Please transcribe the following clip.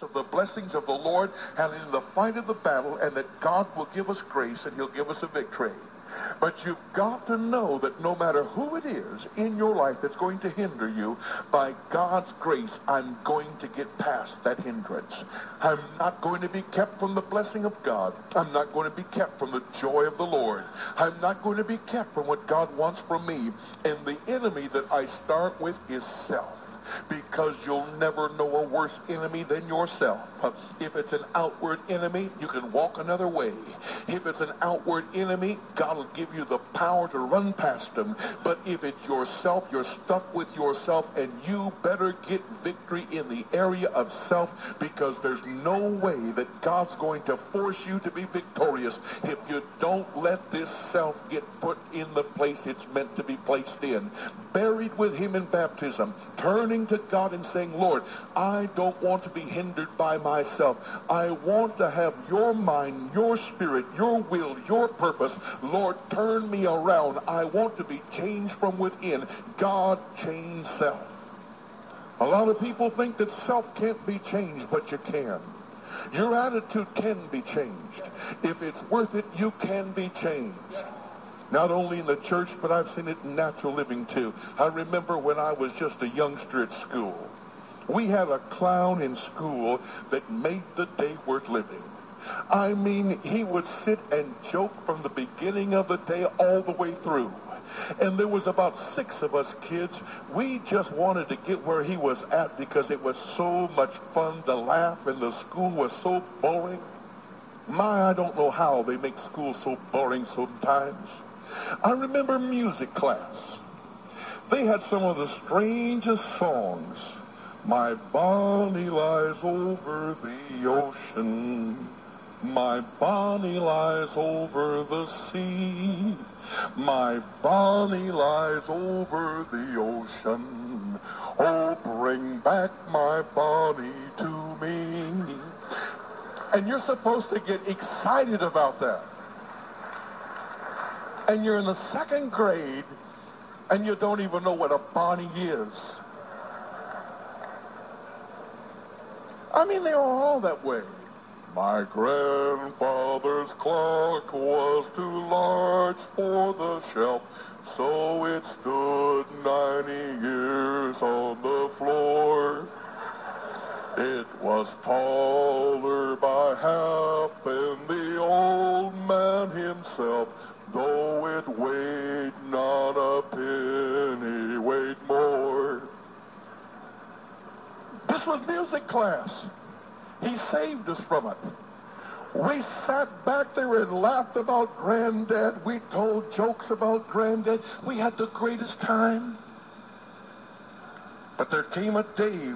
of the blessings of the Lord and in the fight of the battle, and that God will give us grace and he'll give us a victory. But you've got to know that no matter who it is in your life that's going to hinder you, by God's grace, I'm going to get past that hindrance. I'm not going to be kept from the blessing of God. I'm not going to be kept from the joy of the Lord. I'm not going to be kept from what God wants from me. And the enemy that I start with is self. Because you'll never know a worse enemy than yourself. If it's an outward enemy, you can walk another way. If it's an outward enemy, God will give you the power to run past them. But if it's yourself, you're stuck with yourself, and you better get victory in the area of self, because there's no way that God's going to force you to be victorious if you don't let this self get put in the place it's meant to be placed in. Buried with him in baptism, turning to God and saying, Lord, I don't want to be hindered by myself. I want to have your mind, your spirit, your will, your purpose. Lord, turn me around. I want to be changed from within. God, change self. A lot of people think that self can't be changed, but you can. Your attitude can be changed. If it's worth it, you can be changed. Not only in the church, but I've seen it in natural living too. I remember when I was just a youngster at school. We had a clown in school that made the day worth living. I mean, he would sit and joke from the beginning of the day all the way through. And there was about 6 of us kids. We just wanted to get where he was at because it was so much fun to laugh and the school was so boring. I don't know how they make school so boring sometimes. I remember music class. They had some of the strangest songs. My Bonnie lies over the ocean. My Bonnie lies over the sea. My Bonnie lies over the ocean. Oh, bring back my Bonnie to me. And you're supposed to get excited about that. And you're in the 2nd grade, and you don't even know what a Bonnie is. I mean, they were all that way. My grandfather's clock was too large for the shelf, so it stood 90 years on the floor. It was taller by half than the old man himself, though it weighed not a penny, weighed more. This was music class. He saved us from it. We sat back there and laughed about Granddad. We told jokes about Granddad. We had the greatest time. But there came a day